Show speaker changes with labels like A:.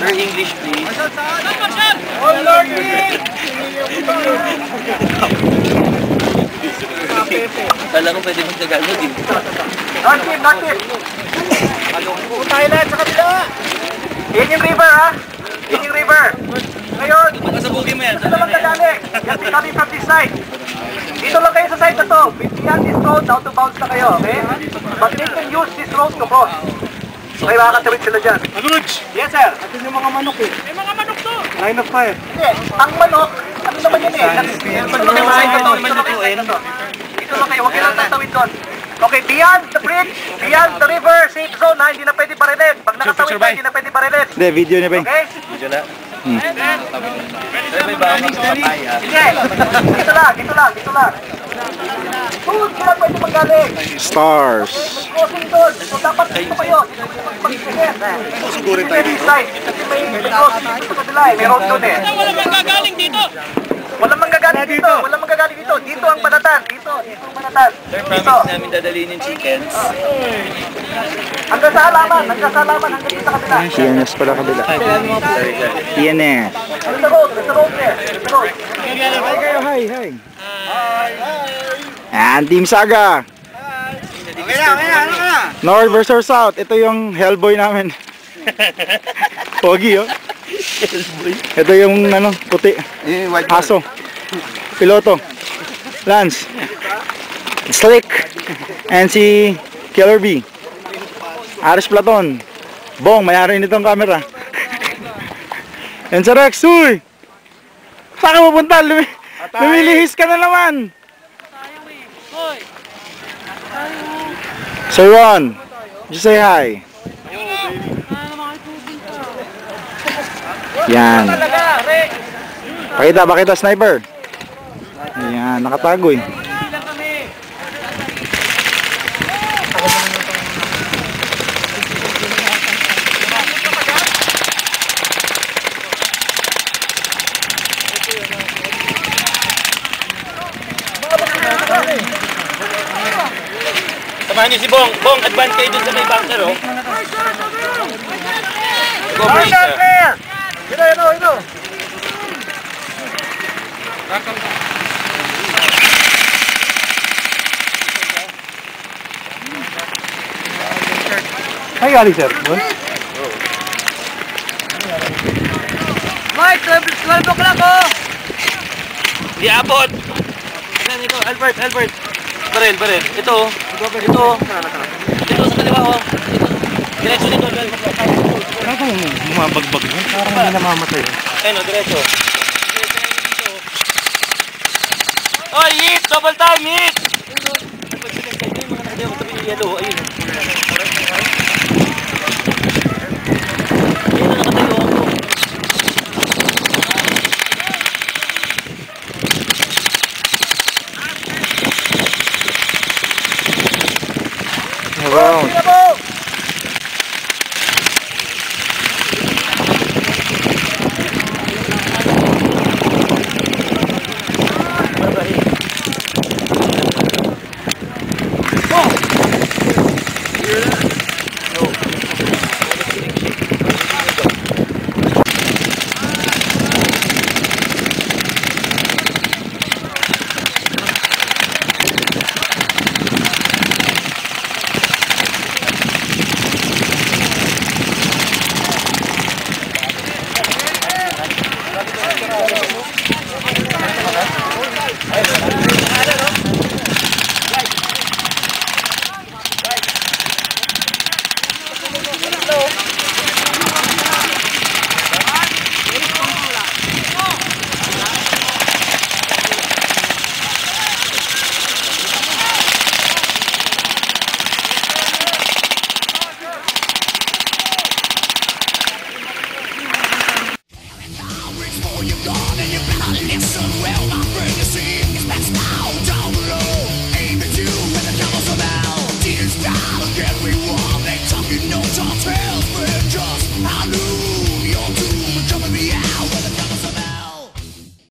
A: Sir, English please.
B: Oh, Lordy!
A: Kala ko pwede mag-Tagalog eh.
B: North. Kung tayo lahat sa kabila. Union River ha? Union River. Ngayon,
A: Makasabugin mo yan.
B: ito naman kagaling. Yan, coming from this side. Dito lang kayo sa side na to. Beyond this road, out of bounds na kayo, okay? But they can use this road to cross. Okay, makakatirid sila dyan.
C: Anuj!
B: Yes, sir.
C: Atin yung mga manok eh.
B: May mga manok to.
C: Line of fire.
B: Hindi, ang manok, ano naman yun eh. Dito lang kayo sa side na to. Dito lang kayo, huwag kayo lang tatawid doon. Okay, beyond the bridge, beyond the river, safe zone ha, hindi na pwede barilin. Pag nakatawid ka, hindi na pwede barilin.
C: Hindi, video niya ba yun?
B: Okay?
A: Medyo na. Sir, may ba akong makapatay ah?
B: Sige, dito lang. Doon sila pwede magaling.
C: Stars.
B: May crossing doon. So dapat dito kayo. Pag-sigit.
C: Sugurin tayo dito.
B: Kasi may crossing dito sa kabila eh. May road doon eh.
D: Walang magagaling dito.
B: Walang manggagaling dito. Dito ang banatan. Dito ang banatan.
A: Sir, promise namin dadalhin yung chickens.
B: Hanggang sa halaman. Hanggang dito sa kabila.
C: TNS pala kabila.
A: Sorry.
C: TNS.
B: There's the road there.
C: Hi kayo, hi. And Team Saga. North versus South. Ito yung Hellboy namin. Pogi oh. Ito yung puti. Aso. Piloto. Lance. Slick. And si Killer B. Aris Platon. Bong, mayari nitong camera. And sa Rex, uy! Saan ka pupunta? Lumilihis ka na naman. Sir Ron, you say hi. Yan. Pakita sniper. Ayan, nakatago eh.
A: Samahan niyo si Bong. Bong, advance kayo dun sa may bunker oh. Go break sir.
B: Ito.
C: Hi, galing sir.
B: Mike, 12 o'clock oh!
A: Di abot. Saan ito? Albert. Baril. Ito. Ito sa kaliwa oh. Diretso dito.
C: Parang kung bumabagbag mo, parang hindi namamatay.
A: Ayun oh, diretso. Oh, hit! Double time, hit! Ayun, mga nakadiyo ko sabi ni Yellow. Ayun.
C: Around.
E: Listen well, my friend, you see, it's best now down the road.